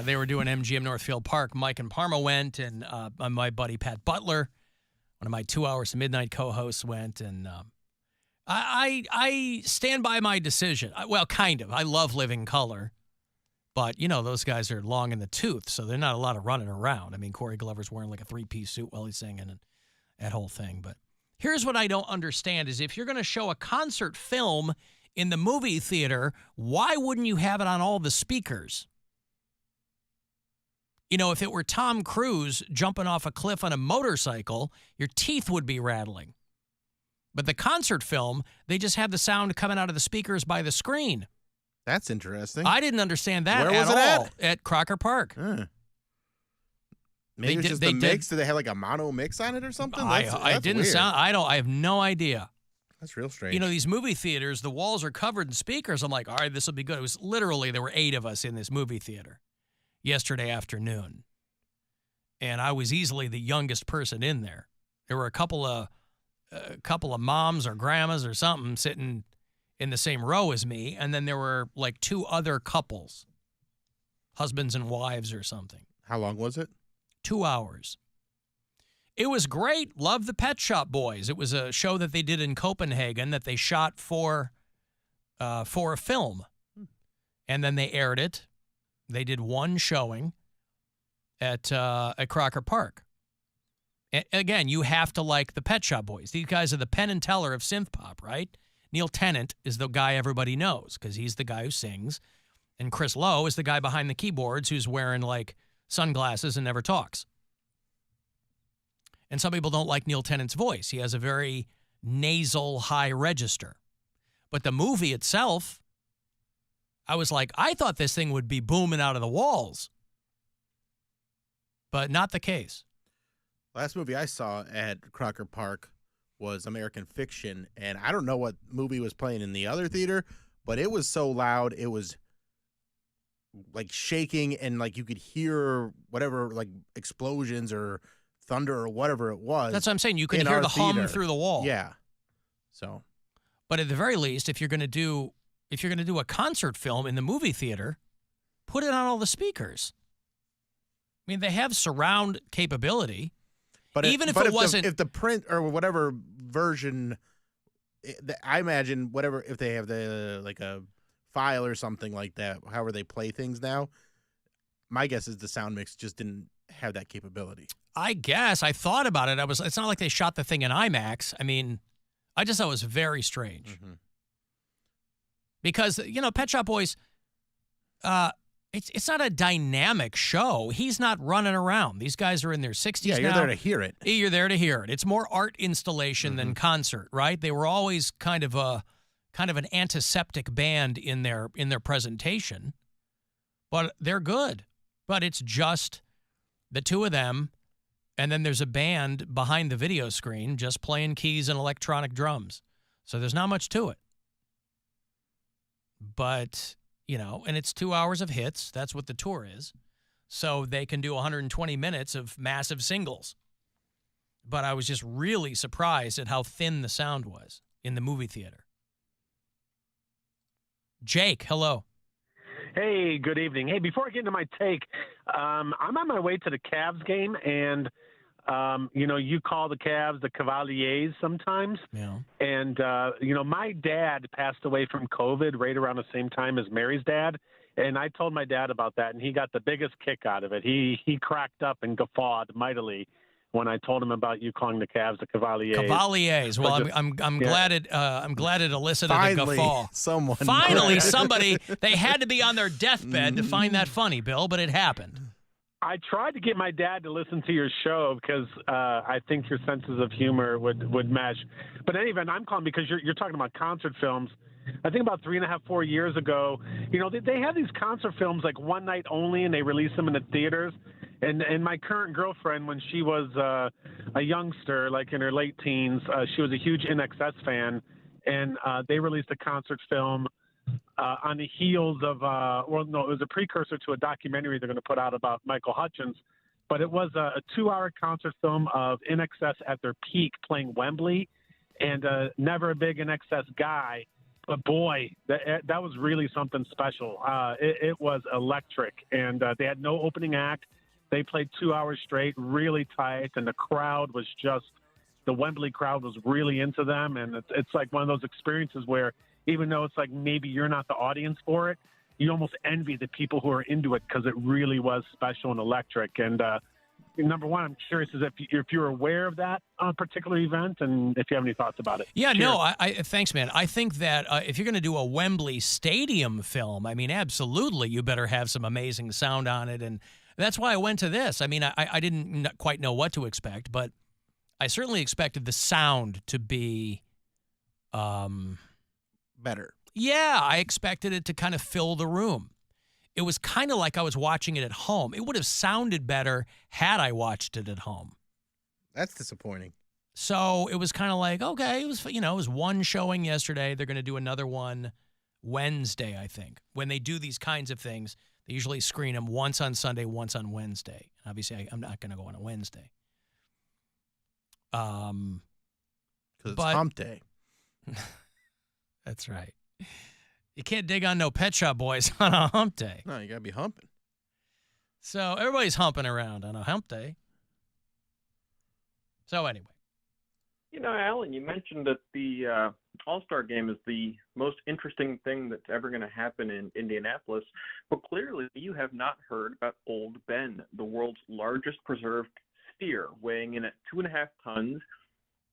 They were doing MGM Northfield Park. Mike and Parma went, and my buddy Pat Butler, one of my 2 Hours to Midnight co-hosts, went, and I stand by my decision. Well, kind of. I love Living Color, but, those guys are long in the tooth, so they're not a lot of running around. I mean, Corey Glover's wearing like a three-piece suit while he's singing and that whole thing. But here's what I don't understand is if you're going to show a concert film in the movie theater, why wouldn't you have it on all the speakers? If it were Tom Cruise jumping off a cliff on a motorcycle, your teeth would be rattling. But the concert film, they just have the sound coming out of the speakers by the screen. That's interesting. I didn't understand that Where was at it all at Crocker Park. Maybe it's just the mix. Do they have like a mono mix on it or something? I didn't weird. I have no idea. That's real strange. These movie theaters, the walls are covered in speakers. I'm like, all right, this will be good. It was literally, there were 8 of us in this movie theater yesterday afternoon. And I was easily the youngest person in there. There were a couple of moms or grandmas or something sitting in the same row as me. And then there were like 2 other couples, husbands and wives or something. How long was it? 2 hours. It was great. Love the Pet Shop Boys. It was a show that they did in Copenhagen that they shot for a film. And then they aired it. They did one showing at Crocker Park. Again, you have to like the Pet Shop Boys. These guys are the Penn and Teller of synth pop, right? Neil Tennant is the guy everybody knows because he's the guy who sings. And Chris Lowe is the guy behind the keyboards who's wearing like sunglasses and never talks. And some people don't like Neil Tennant's voice. He has a very nasal high register. But the movie itself, I was like, I thought this thing would be booming out of the walls. But not the case. Last movie I saw at Crocker Park was American Fiction, and I don't know what movie was playing in the other theater, but it was so loud, it was like shaking, and like you could hear whatever, like explosions or thunder or whatever it was. That's what I'm saying. You could hear the hum through the wall. Yeah. So, but at the very least, if you're going to do a concert film in the movie theater, put it on all the speakers. I mean, they have surround capability. But even if it wasn't, if the print or whatever version, I imagine whatever, if they have the like a file or something like that, however they play things now, my guess is the sound mix just didn't have that capability. I guess I thought about it. It's not like they shot the thing in IMAX. I mean, I just thought it was very strange because Pet Shop Boys, it's not a dynamic show. He's not running around. These guys are in their 60s now. Yeah, you're there to hear it. You're there to hear it. It's more art installation than concert, right? They were always kind of an antiseptic band in their presentation, but they're good. But it's just the 2 of them, and then there's a band behind the video screen just playing keys and electronic drums. So there's not much to it. But and it's 2 hours of hits. That's what the tour is. So they can do 120 minutes of massive singles. But I was just really surprised at how thin the sound was in the movie theater. Jake, hello. Hey, good evening. Hey, before I get into my take, I'm on my way to the Cavs game, and you call the Cavs the Cavaliers sometimes. Yeah. And, my dad passed away from COVID right around the same time as Mary's dad. And I told my dad about that, and he got the biggest kick out of it. He cracked up and guffawed mightily when I told him about you calling the Cavs the Cavaliers. Cavaliers. Well, I'm glad it elicited a guffaw. Finally, somebody. They had to be on their deathbed to find that funny, Bill, but it happened. I tried to get my dad to listen to your show because I think your senses of humor would mesh. But in any event, I'm calling because you're talking about concert films. I think about 3.5, 4 years ago, they have these concert films like one night only, and they release them in the theaters. And my current girlfriend, when she was a youngster, like in her late teens, she was a huge NXS fan, and they released a concert film on the heels of, it was a precursor to a documentary they're going to put out about Michael Hutchence. But it was a 2-hour concert film of NXS at their peak playing Wembley, and never a big NXS guy But boy, that was really something special. It was electric, and they had no opening act. They played 2 hours straight, really tight, and the crowd was the Wembley crowd was really into them. And it's like one of those experiences where even though it's like maybe you're not the audience for it, you almost envy the people who are into it because it really was special and electric. And number one, I'm curious if you're aware of that particular event and if you have any thoughts about it. Yeah, Cheers. no, I thanks, man. I think that if you're going to do a Wembley Stadium film, I mean, absolutely, you better have some amazing sound on it. And that's why I went to this. I mean, I didn't quite know what to expect, but I certainly expected the sound to be Better. yeah, I expected it to kind of fill the room. It was kind of like I was watching it at home. It would have sounded better had I watched it at home. That's disappointing. So it was kind of like, okay, it was one showing yesterday. They're going to do another one Wednesday, I think. When they do these kinds of things, they usually screen them once on Sunday, once on Wednesday. Obviously, I'm not going to go on a Wednesday. Because it's But- hump day. That's right. You can't dig on no Pet Shop Boys on a hump day. No, you got to be humping. So everybody's humping around on a hump day. So anyway. You know, Alan, you mentioned that the All-Star Game is the most interesting thing that's ever going to happen in Indianapolis, but clearly you have not heard about Old Ben, the world's largest preserved steer, weighing in at 2.5 tons,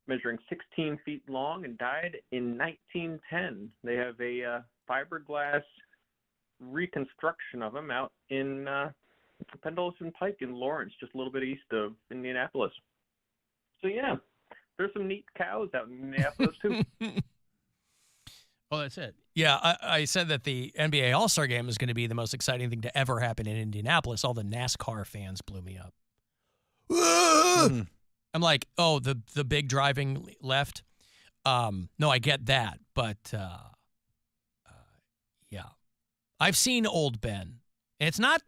measuring 16 feet long, and died in 1910. They have a fiberglass reconstruction of him out in Pendleton Pike in Lawrence, just a little bit east of Indianapolis. So, yeah. There's some neat cows out in Minneapolis, too. Well, that's it. Yeah, I said that the NBA All-Star Game is going to be the most exciting thing to ever happen in Indianapolis. All the NASCAR fans blew me up. Mhm. I'm like, oh, the big driving left? No, I get that. But, yeah. I've seen Old Ben. It's not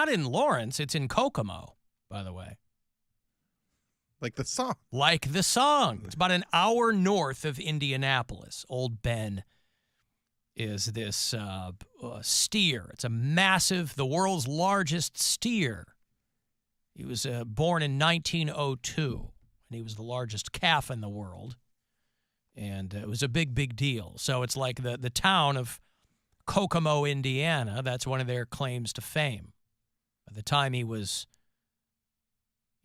in Lawrence. It's in Kokomo, by the way. Like the song. Like the song. It's about an hour north of Indianapolis. Old Ben is this steer. It's a massive, the world's largest steer. He was born in 1902, and he was the largest calf in the world. And it was a big, big deal. So it's like the town of Kokomo, Indiana. That's one of their claims to fame. By the time he was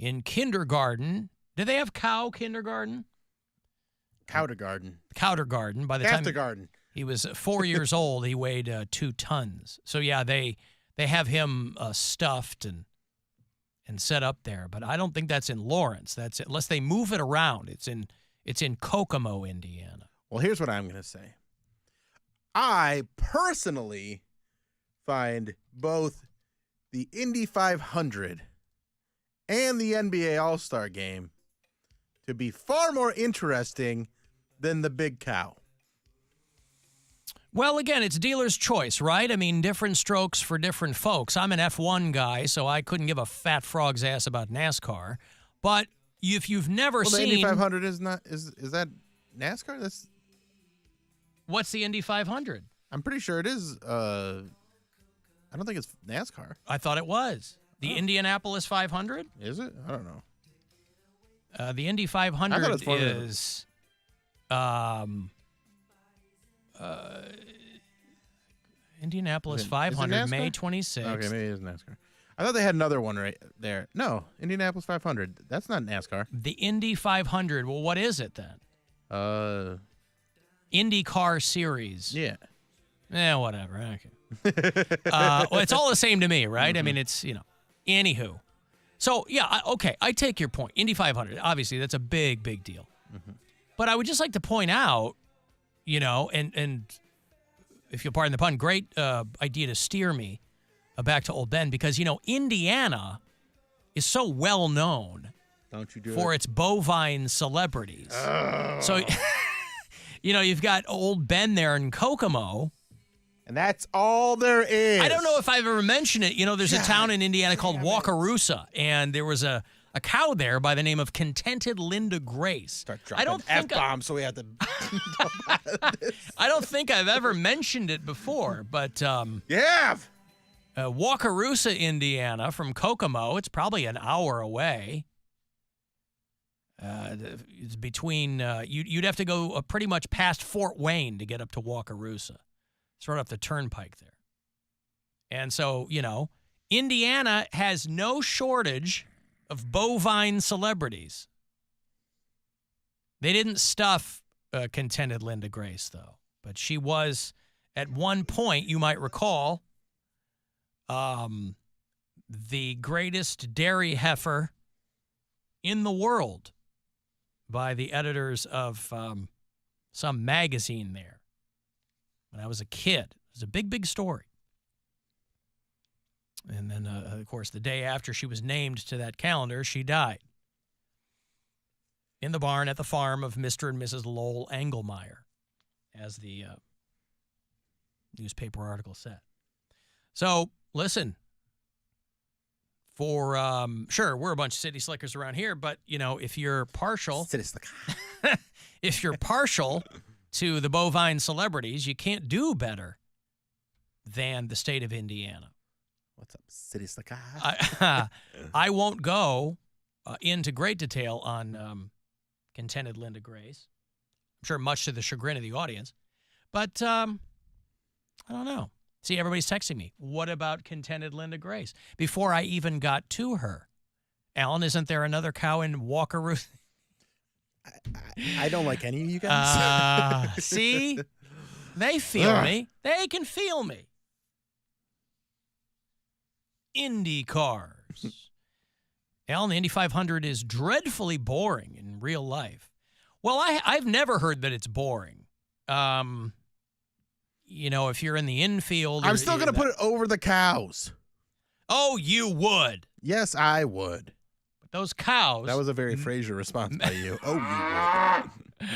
in kindergarten. Did they have cow kindergarten? Cowdergarden. Cowdergarten. By the time Aftergarden. he was 4 years old, he weighed 2 tons. So yeah, they have him stuffed and set up there. But I don't think that's in Lawrence. That's unless they move it around. It's in Kokomo, Indiana. Well, here's what I'm going to say. I personally find both the Indy 500 and the NBA All-Star Game to be far more interesting than the big cow. Well, again, it's dealer's choice, right? I mean, different strokes for different folks. I'm an F1 guy, so I couldn't give a fat frog's ass about NASCAR. But if you've never Well, the seen... Indy 500 is that NASCAR? That's What's the Indy 500? I'm pretty sure it is. I don't think it's NASCAR. I thought it was. The Indianapolis 500? Is it? I don't know. The Indy I 500 thought it was Formula- is Indianapolis Is it 500, May NASCAR? 26th. Okay, maybe it is NASCAR. I thought they had another one right there. No, Indianapolis 500. That's not NASCAR. The Indy 500. Well, what is it then? IndyCar Series. Yeah. Whatever. Okay. Well, it's all the same to me, right? I mean, it's, anywho. So, yeah, okay, I take your point. Indy 500, obviously, that's a big, big deal. But I would just like to point out, and if you'll pardon the pun, great idea to steer me back to Old Ben because, Indiana is so well known Don't you do for it. its bovine celebrities. So, you've got Old Ben there in Kokomo. And that's all there is. I don't know if I've ever mentioned it. There's a town in Indiana called Wakarusa, and there was a a cow there by the name of Contented Linda Grace. Start dropping F-bombs, so we have to. I don't think I've ever mentioned it before, but Yeah. Wakarusa, Indiana, from Kokomo. It's probably an hour away. It's between you'd have to go pretty much past Fort Wayne to get up to Wakarusa. It's right off the turnpike there. And so, Indiana has no shortage of bovine celebrities. They didn't stuff Contented Linda Grace, though. But she was, at one point, you might recall, the greatest dairy heifer in the world by the editors of some magazine there. When I was a kid, it was a big, big story. And then, of course, the day after she was named to that calendar, she died in the barn at the farm of Mr. and Mrs. Lowell Engelmeyer, as the newspaper article said. So, listen, sure, we're a bunch of city slickers around here, but, if you're partial, if you're partial to the bovine celebrities, you can't do better than the state of Indiana. What's up, city slicker? I won't go into great detail on Contented Linda Grace. I'm sure much to the chagrin of the audience. But I don't know. See, everybody's texting me. What about Contented Linda Grace? Before I even got to her. Alan, isn't there another cow in Wakarusa? I don't like any of you guys. See? They feel me. They can feel me. Indy cars. Alan, the Indy 500 is dreadfully boring in real life. Well, I've never heard that it's boring. If you're in the infield. I'm still going to put it over the cows. Oh, you would. Yes, I would. But those cows. That was a very Frasier response by you. Oh, you would.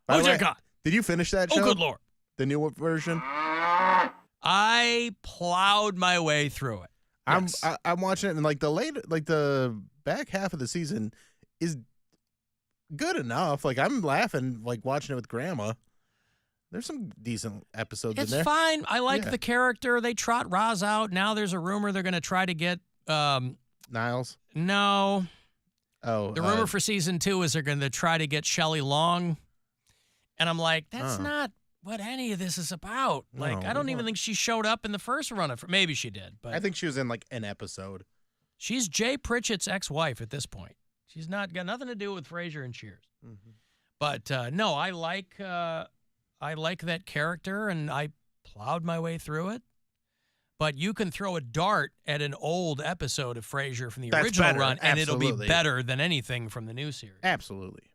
Oh, dear God. Did you finish that show? Oh, good Lord. The new version? I plowed my way through it. Yes. I'm watching it, and the back half of the season is good enough. Like, I'm laughing, watching it with Grandma. There's some decent episodes in there. It's fine. I like the character. They trot Roz out. Now there's a rumor they're going to try to get Niles. No. Oh, the rumor for season 2 is they're going to try to get Shelley Long, and I'm like, that's not what any of this is about. I don't even think she showed up in the first run of. Maybe she did, but I think she was in an episode. She's Jay Pritchett's ex-wife at this point. She's got nothing to do with Frasier and Cheers. Mm-hmm. But no, I like that character, and I plowed my way through it. But you can throw a dart at an old episode of Frasier from the original run, and it'll be better than anything from the new series. Absolutely.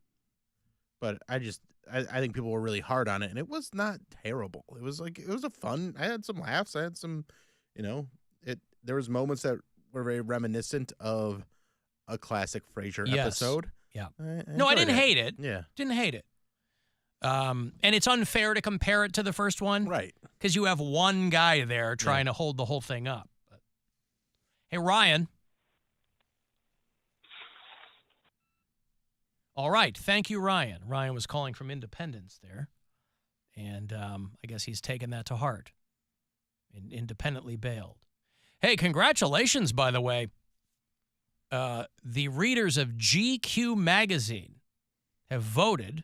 But I think people were really hard on it, and it was not terrible. It was a fun. I had some laughs. I had some, there was moments that were very reminiscent of a classic Frasier episode. Yeah. I didn't hate it. Yeah. Didn't hate it. And it's unfair to compare it to the first one. Right. Because you have one guy there trying to hold the whole thing up. But, hey, Ryan. All right. Thank you, Ryan. Ryan was calling from Independence there. And I guess he's taken that to heart and independently bailed. Hey, congratulations, by the way. The readers of GQ magazine have voted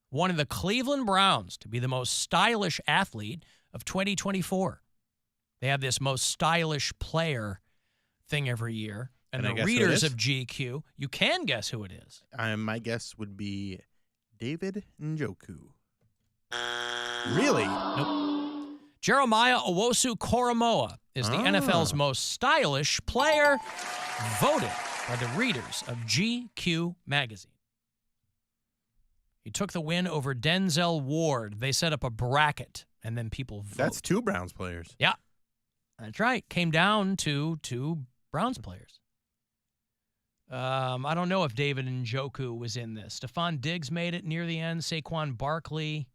one of the Cleveland Browns to be the most stylish athlete of 2024. They have this most stylish player thing every year. And the readers of GQ, you can guess who it is. My guess would be David Njoku. Really? Nope. Jeremiah Owusu-Koramoah is the NFL's most stylish player, voted by the readers of GQ magazine. He took the win over Denzel Ward. They set up a bracket, and then people vote. That's 2 Browns players. Yeah, that's right. Came down to 2 Browns players. I don't know if David Njoku was in this. Stephon Diggs made it near the end. Saquon Barkley.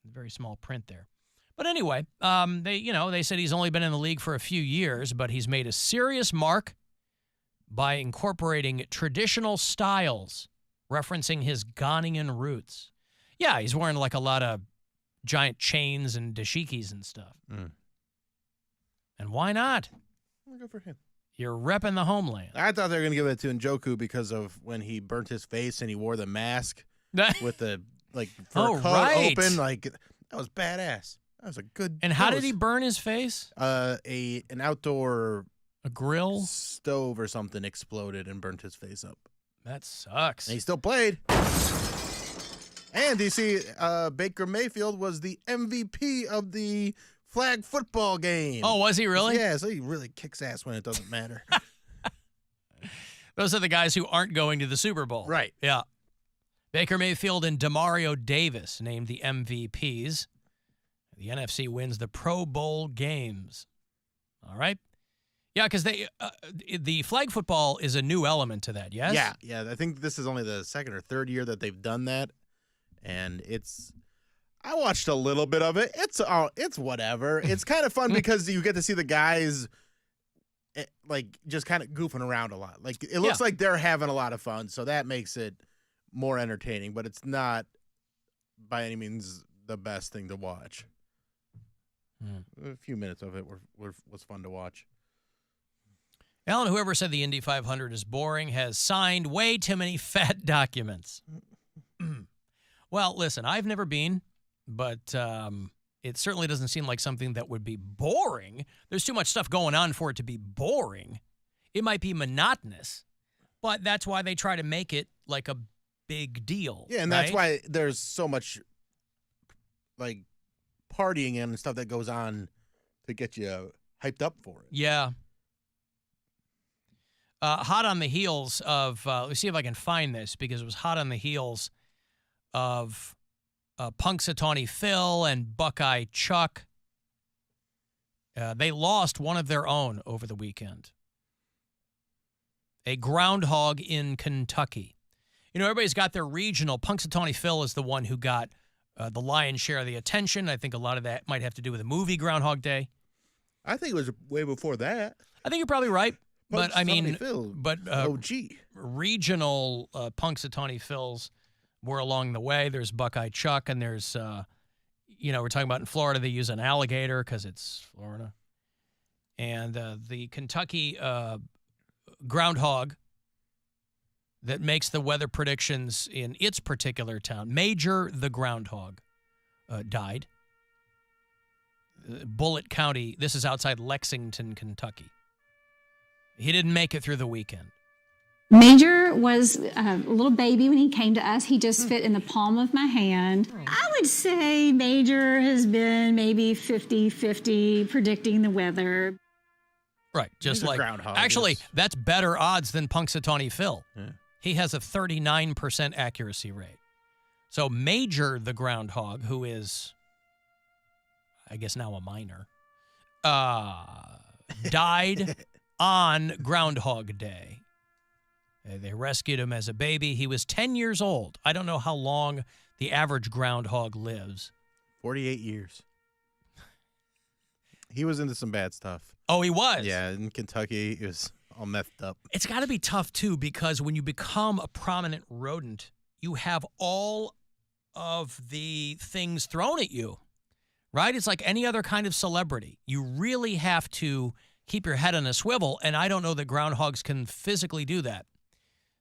Very small print there. But anyway, they said he's only been in the league for a few years, but he's made a serious mark by incorporating traditional styles, referencing his Ghanaian roots. Yeah, he's wearing like a lot of giant chains and dashikis and stuff. Mm. And why not? Good for him. You're repping the homeland. I thought they were going to give it to Njoku because of when he burnt his face and he wore the mask with the fur coat open. Like, that was badass. That was a good. And how did he burn his face? An outdoor grill stove or something exploded and burnt his face up. That sucks. And he still played. And do you see Baker Mayfield was the MVP of the flag football game. Oh, was he really? Yeah, so he really kicks ass when it doesn't matter. Those are the guys who aren't going to the Super Bowl. Right. Yeah. Baker Mayfield and Demario Davis named the MVPs. The NFC wins the Pro Bowl games. All right. Yeah, because the flag football is a new element to that, yes? Yeah. I think this is only the second or third year that they've done that. And I watched a little bit of it. It's whatever. It's kind of fun because you get to see the guys just kind of goofing around a lot. Like it looks like they're having a lot of fun, so that makes it more entertaining, but it's not by any means the best thing to watch. A few minutes of it was fun to watch. Alan, whoever said the Indy 500 is boring has signed way too many fat documents. Well, listen, I've never been, but it certainly doesn't seem like something that would be boring. There's too much stuff going on for it to be boring. It might be monotonous, but that's why they try to make it like a big deal. Yeah, and that's why there's so much like partying and stuff that goes on to get you hyped up for it. Yeah. Hot on the heels of, let's see if I can find this, because it was hot on the heels of Punxsutawney Phil and Buckeye Chuck. They lost one of their own over the weekend. A groundhog in Kentucky. You know, everybody's got their regional. Punxsutawney Phil is the one who got the lion's share of the attention. I think a lot of that might have to do with the movie Groundhog Day. I think it was way before that. I think you're probably right. But I mean, Phil, OG. Regional Punxsutawney Phils were along the way. There's Buckeye Chuck, and there's, we're talking about in Florida, they use an alligator because it's Florida. And the Kentucky groundhog that makes the weather predictions in its particular town, Major the groundhog, died. Bullitt County, this is outside Lexington, Kentucky. He didn't make it through the weekend. Major was a little baby when he came to us. He just fit in the palm of my hand. I would say Major has been maybe 50-50 predicting the weather. Right, just like groundhog. Actually, that's better odds than Punxsutawney Phil. Yeah. He has a 39% accuracy rate. So Major the groundhog, who is, I guess now a minor, died on Groundhog Day. They rescued him as a baby. He was 10 years old. I don't know how long the average groundhog lives. 48 years. He was into some bad stuff. Oh, he was? Yeah, in Kentucky, he was all methed up. It's got to be tough, too, because when you become a prominent rodent, you have all of the things thrown at you, right? It's like any other kind of celebrity. You really have to keep your head on a swivel, and I don't know that groundhogs can physically do that.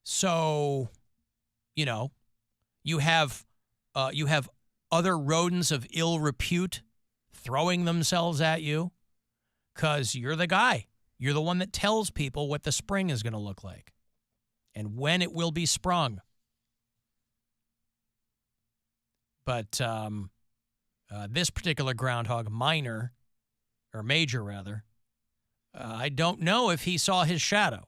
So, you have other rodents of ill repute throwing themselves at you because you're the guy. You're the one that tells people what the spring is going to look like and when it will be sprung. But this particular groundhog, Major rather, I don't know if he saw his shadow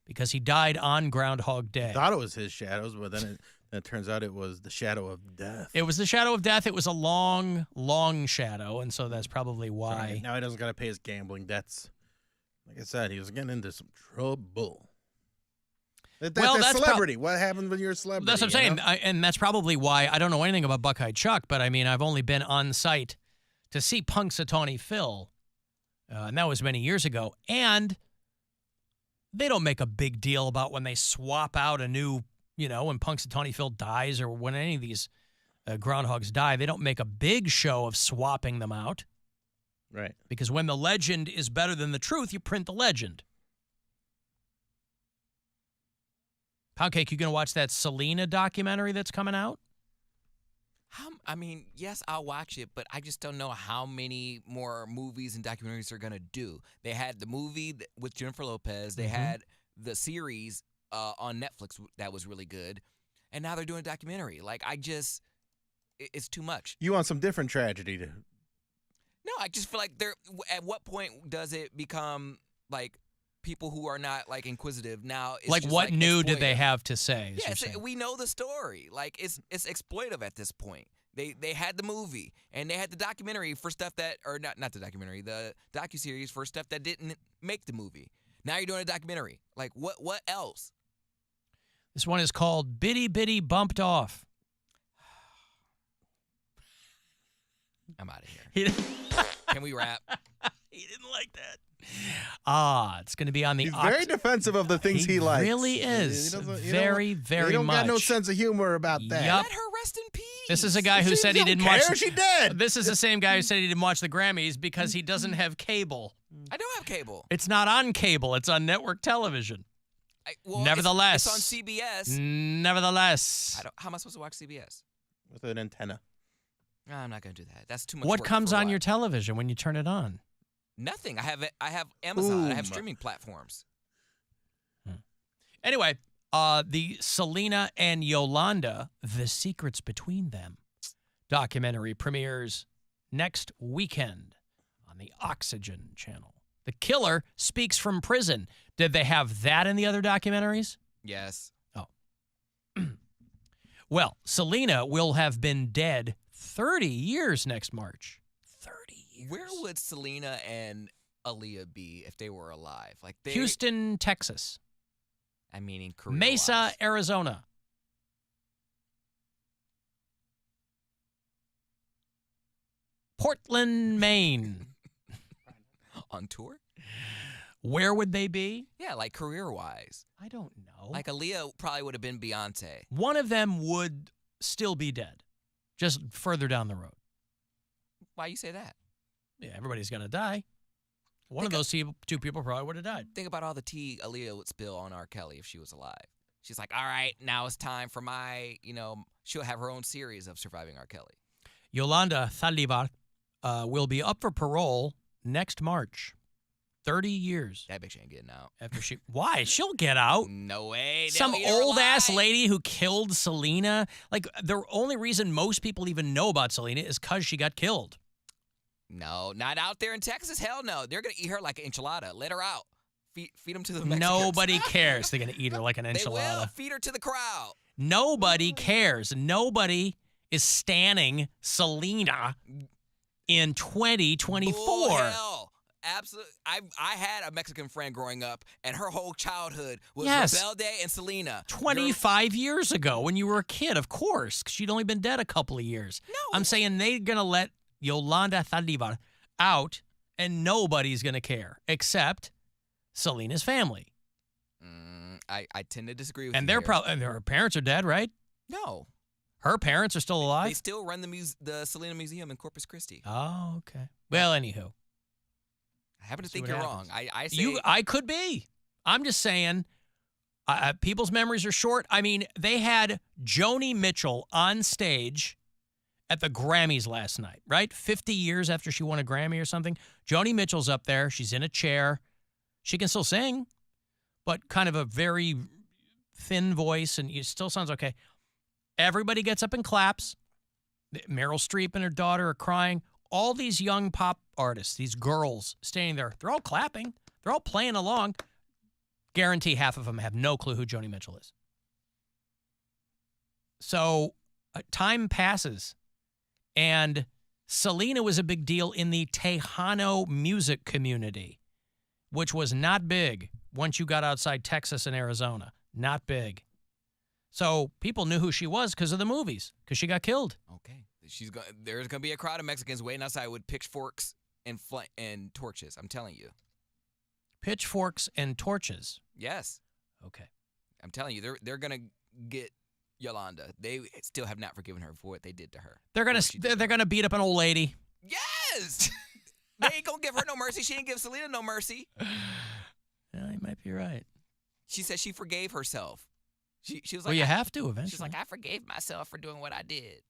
because he died on Groundhog Day. I thought it was his shadows, but then it turns out it was the shadow of death. It was the shadow of death. It was a long, long shadow, and so that's probably why. Right. Now he doesn't got to pay his gambling debts. Like I said, he was getting into some trouble. That's celebrity. What happens when you're a celebrity? That's what I'm saying, and that's probably why I don't know anything about Buckeye Chuck, but I mean, I've only been on site to see Punxsutawney Phil, and that was many years ago. And they don't make a big deal about when they swap out a new, when Punxsutawney Phil dies or when any of these groundhogs die. They don't make a big show of swapping them out. Right. Because when the legend is better than the truth, you print the legend. Poundcake, you going to watch that Selena documentary that's coming out? Yes, I'll watch it, but I just don't know how many more movies and documentaries they're going to do. They had the movie with Jennifer Lopez. They had the series on Netflix that was really good. And now they're doing a documentary. It's too much. You want some different tragedy to... No, I just feel like at what point does it become like people who are not like inquisitive now? It's like just, what new did they exploitive. have to say? Yeah, we know the story. Like it's exploitive at this point. They had the movie and they had the documentary for stuff that, or not the documentary, the docuseries for stuff that didn't make the movie. Now you're doing a documentary. Like what else? This one is called Bitty Bitty Bumped Off. I'm out of here. Can we wrap? He didn't like that. It's going to be on the... He's very defensive of the things he likes. He really is. He doesn't- Very He don't much. got no sense of humor about that. Yup. Let her rest in peace. This is a guy who She said he don't didn't care. watch... She dead. This is the same guy who said he didn't watch the Grammys because he doesn't have cable. I don't have cable. It's not on cable. It's on network television. Nevertheless. It's on CBS. Nevertheless. How am I supposed to watch CBS? With an antenna. No, I'm not going to do that. That's too much What work comes for a on while. your television when you turn it on? Nothing. I have Amazon. I have Boom. streaming platforms. Anyway, the Selena and Yolanda, The Secrets Between Them documentary premieres next weekend on the Oxygen channel. The killer speaks from prison. Did they have that in the other documentaries? Yes. Well, Selena will have been dead 30 years next March. 30 years. Where would Selena and Aaliyah be if they were alive? Like Houston, Texas. I mean, in career Mesa, Arizona. Portland, Maine. On tour? Where would they be? Yeah, like career-wise. I don't know. Like Aaliyah probably would have been Beyonce. One of them would still be dead, just further down the road. Why you say that? Yeah, everybody's going to die. One of those two people probably would have died. Think about all the tea Aaliyah would spill on R. Kelly if she was alive. She's like, all right, now it's time for my, she'll have her own series of surviving R. Kelly. Yolanda Saldívar will be up for parole next March. 30 years That bitch ain't getting out. after she... Why? She'll get out. No way. Some They'll eat her old-ass alive. lady who killed Selena. Like, the only reason most people even know about Selena is because she got killed. No, not out there in Texas. Hell no. They're going to eat her like an enchilada. Let her out. Feed them to the Mexicans. Nobody cares. They're going to eat her like an They will. enchilada. Feed her to the crowd. Nobody cares. Nobody is standing Selena in 2024. Bull hell. Absolutely. I had a Mexican friend growing up, and her whole childhood was Yes. Rebelde and Selena. 25 years ago when you were a kid, of course, because she'd only been dead a couple of years. No. I'm saying they're going to let Yolanda Saldívar out, and nobody's going to care except Selena's family. I tend to disagree with And you they're here. probably, and her parents are dead, right? No. Her parents are still They alive? still run the Selena Museum in Corpus Christi. Oh, okay. Well, anywho. I happen to See think what you're happens. wrong. I say I could be. I'm just saying, people's memories are short. I mean, they had Joni Mitchell on stage at the Grammys last night, right? 50 years after she won a Grammy or something. Joni Mitchell's up there. She's in a chair. She can still sing, but kind of a very thin voice, and it still sounds okay. Everybody gets up and claps. Meryl Streep and her daughter are crying. All these young pop artists, these girls standing there, they're all clapping. They're all playing along. Guarantee half of them have no clue who Joni Mitchell is. So time passes, and Selena was a big deal in the Tejano music community, which was not big once you got outside Texas and Arizona. Not big. So people knew who she was because of the movies, because she got killed. okay. There's gonna be a crowd of Mexicans waiting outside with pitchforks and torches. I'm telling you. Pitchforks and torches. Yes, Okay. I'm telling you. They're gonna get Yolanda. They still have not forgiven her for what they did to her. They're gonna What she did. they're gonna beat up an old lady. Yes. They ain't gonna give her no mercy. She ain't give Selena no mercy. Yeah, you might be right. She said she forgave herself. She was like, Well, you have to she's eventually. like, I forgave myself for doing what I did.